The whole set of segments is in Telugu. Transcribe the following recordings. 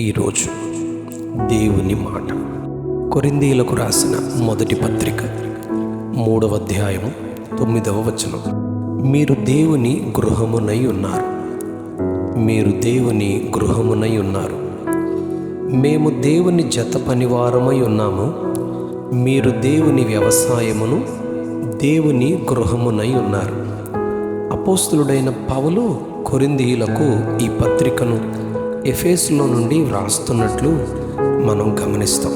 ఈరోజు దేవుని మాట కొరింథీయులకు రాసిన మొదటి పత్రిక 3వ అధ్యాయము 9వ వచనం. మీరు దేవుని గృహమునై ఉన్నారు, మీరు దేవుని గృహమునై ఉన్నారు. మేము దేవుని జత పనివారమై ఉన్నాము, మీరు దేవుని వ్యవసాయమును, దేవుని గృహమునై ఉన్నారు. అపోస్తలుడైన పౌలు కొరింథీయులకు ఈ పత్రికను ఎఫెసులో నుండి వ్రాస్తున్నట్లు మనం గమనిస్తాం.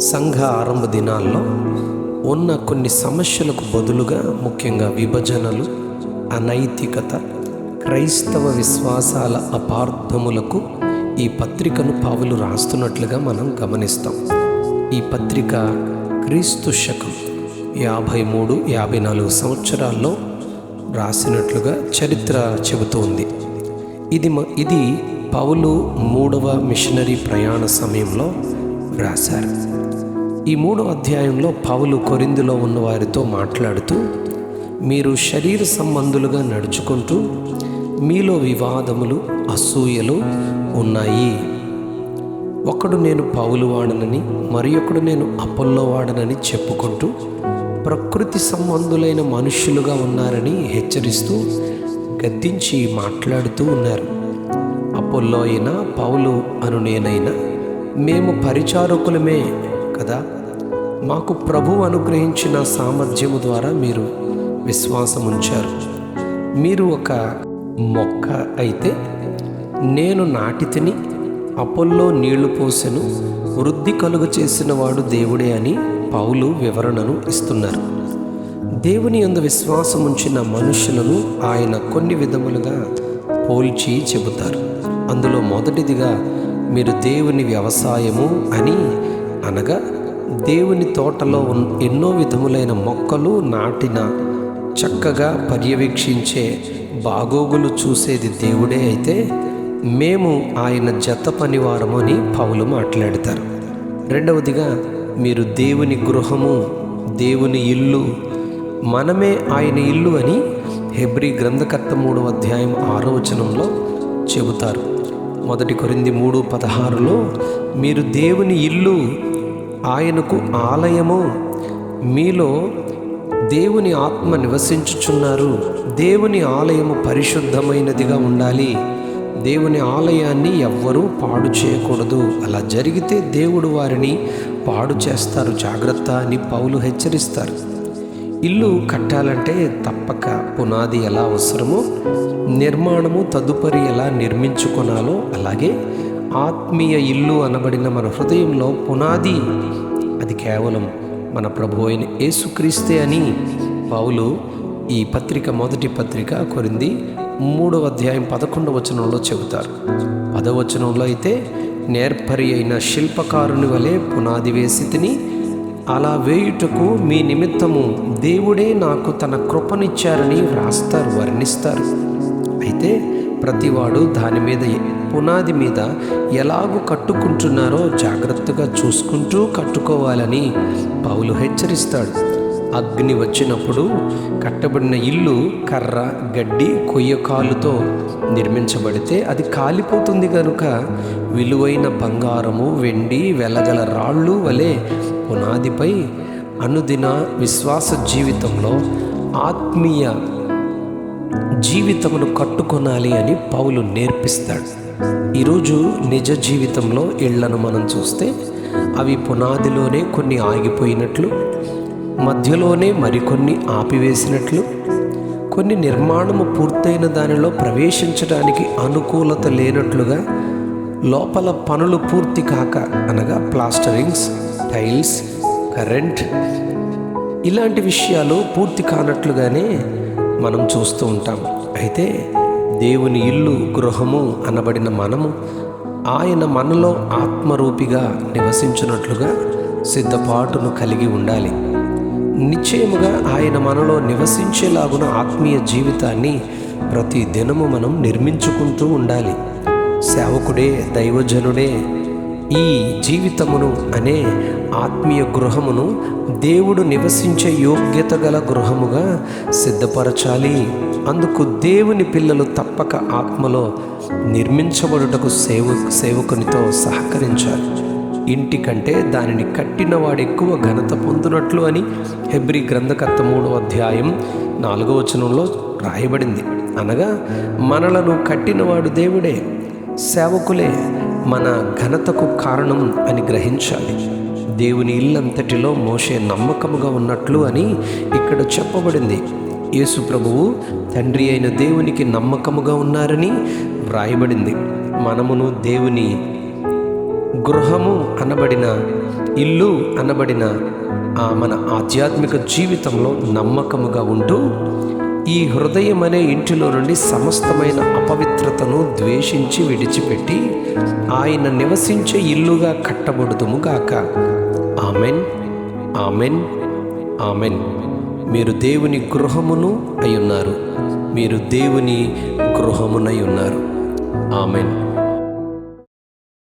సంఘ ఆరంభ దినాల్లో ఉన్న కొన్ని సమస్యలకు బదులుగా, ముఖ్యంగా విభజనలు, అనైతికత, క్రైస్తవ విశ్వాసాల అపార్థములకు ఈ పత్రికను పౌలు రాస్తున్నట్లుగా మనం గమనిస్తాం. ఈ పత్రిక క్రీస్తు శకం 53-54 సంవత్సరాల్లో రాసినట్లుగా చరిత్ర చెబుతోంది. ఇది పౌలు 3వ మిషనరీ ప్రయాణ సమయంలో రాశారు. ఈ 3వ అధ్యాయంలో పౌలు కొరింథీలో ఉన్న వారితో మాట్లాడుతూ, మీరు శరీర సంబంధులుగా నడుచుకుంటూ మీలో వివాదములు, అసూయలు ఉన్నాయి. ఒకడు నేను పౌలు వాడనని, మరి ఒకడు నేను అపొల్లో వాడనని చెప్పుకుంటూ ప్రకృతి సంబంధులైన మనుష్యులుగా ఉన్నారని హెచ్చరిస్తూ గద్దించి మాట్లాడుతూ ఉన్నారు. అపొల్లో అయినా పౌలు అను నేనైనా మేము పరిచారకులమే కదా. మాకు ప్రభువు అనుగ్రహించిన సామర్థ్యము ద్వారా మీరు విశ్వాసం ఉంచారు. మీరు ఒక మొక్క అయితే నేను నాటితిని, అపొల్లో నీళ్లు పోసెను, వృద్ధి కలుగ చేసిన వాడు దేవుడే అని పౌలు వివరణను ఇస్తున్నారు. దేవుని యందు విశ్వాసం ఉంచిన మనుషులను ఆయన కొన్ని విధములుగా పోల్చి చెబుతారు. అందులో మొదటిదిగా మీరు దేవుని వ్యవసాయము అని, అనగా దేవుని తోటలో ఎన్నో విధములైన మొక్కలు నాటిన, చక్కగా పర్యవేక్షించే, బాగోగులు చూసేది దేవుడే అయితే మేము ఆయన జత పనివారము అని పౌలు మాట్లాడతారు. రెండవదిగా మీరు దేవుని గృహము, దేవుని ఇల్లు, మనమే ఆయన ఇల్లు అని హెబ్రీ గ్రంథకర్త 3వ అధ్యాయం 6వ వచనంలో చెబుతారు. 1 కొరింథీ 3:16లో మీరు దేవుని ఇల్లు, ఆయనకు ఆలయము, మీలో దేవుని ఆత్మ నివసించుచున్నారు. దేవుని ఆలయము పరిశుద్ధమైనదిగా ఉండాలి. దేవుని ఆలయాన్ని ఎవ్వరూ పాడు చేయకూడదు. అలా జరిగితే దేవుడు వారిని పాడు చేస్తారు, జాగ్రత్త అని పౌలు హెచ్చరిస్తారు. ఇల్లు కట్టాలంటే తప్పక పునాది ఎలా అవసరమో, నిర్మాణము తదుపరి ఎలా నిర్మించుకొనాలో, అలాగే ఆత్మీయ ఇల్లు అనబడిన మన హృదయంలో పునాది, అది కేవలం మన ప్రభు అయిన యేసుక్రీస్తే అని పౌలు ఈ పత్రిక, మొదటి పత్రిక కొరింథీ 3వ అధ్యాయం 11వ వచనంలో చెబుతారు. 10వ వచనంలో అయితే నేర్పరి అయిన శిల్పకారుని వలె పునాది వేసి తిని, అలా వేయుటకు మీ నిమిత్తము దేవుడే నాకు తన కృపనిచ్చారని వ్రాస్తారు, వర్ణిస్తారు. అయితే ప్రతివాడు దాని మీద, పునాది మీద ఎలాగూ కట్టుకుంటున్నారో జాగ్రత్తగా చూసుకుంటూ కట్టుకోవాలని పౌలు హెచ్చరిస్తాడు. అగ్ని వచ్చినప్పుడు కట్టబడిన ఇల్లు కర్ర, గడ్డి, కొయ్యకాలుతో నిర్మించబడితే అది కాలిపోతుంది కనుక విలువైన బంగారము, వెండి, వెలగల రాళ్ళు వలె పునాదిపై అనుదిన విశ్వాస జీవితంలో ఆత్మీయ జీవితమును కట్టుకొనాలి అని పౌలు నేర్పిస్తాడు. ఈరోజు నిజ జీవితంలో ఇళ్లను మనం చూస్తే అవి పునాదిలోనే కొన్ని ఆగిపోయినట్లు, మధ్యలోనే మరికొన్ని ఆపివేసినట్లు, కొన్ని నిర్మాణము పూర్తయిన దానిలో ప్రవేశించడానికి అనుకూలత లేనట్లుగా, లోపల పనులు పూర్తి కాక, అనగా ప్లాస్టరింగ్స్, టైల్స్, కరెంట్, ఇలాంటి విషయాలు పూర్తి కానట్లుగానే మనం చూస్తూ ఉంటాం. అయితే దేవుని ఇల్లు, గృహము అనబడిన మనము ఆయన మనలో ఆత్మరూపిగా నివసించినట్లుగా సిద్ధపాటును కలిగి ఉండాలి. నిశ్చయముగా ఆయన మనలో నివసించేలాగున ఆత్మీయ జీవితాన్ని ప్రతి దినము మనం నిర్మించుకుంటూ ఉండాలి. సేవకుడే, దైవజనుడే ఈ జీవితమును అనే ఆత్మీయ గృహమును దేవుడు నివసించే యోగ్యత గల గృహముగా సిద్ధపరచాలి. అందుకు దేవుని పిల్లలు తప్పక ఆత్మలో నిర్మించబడుటకు సేవకునితో సహకరించాలి. ఇంటి కంటే దానిని కట్టినవాడు ఎక్కువ ఘనత పొందునట్లు అని హెబ్రీ గ్రంథకర్త 3వ అధ్యాయం 4వ వచనంలో రాయబడింది. అనగా మనలను కట్టినవాడు దేవుడే, సేవకులే మన ఘనతకు కారణం అని గ్రహించాలి. దేవుని ఇల్లంతటిలో మోషే నమ్మకముగా ఉన్నట్లు అని ఇక్కడ చెప్పబడింది. యేసు ప్రభువు తండ్రి అయిన దేవునికి నమ్మకముగా ఉన్నారని వ్రాయబడింది. మనమును దేవుని గృహము అనబడిన, ఇల్లు అనబడిన మన ఆధ్యాత్మిక జీవితంలో నమ్మకముగా ఉంటూ ఈ హృదయం అనే ఇంటిలో నుండి సమస్తమైన అపవిత్రతను ద్వేషించి విడిచిపెట్టి ఆయన నివసించే ఇల్లుగా కట్టబడుదుముగాక. Amen, amen, amen. మీరు దేవుని గృహమును అయ్యున్నారు. మీరు దేవుని గృహమునై ఉన్నారు. ఆమెన్.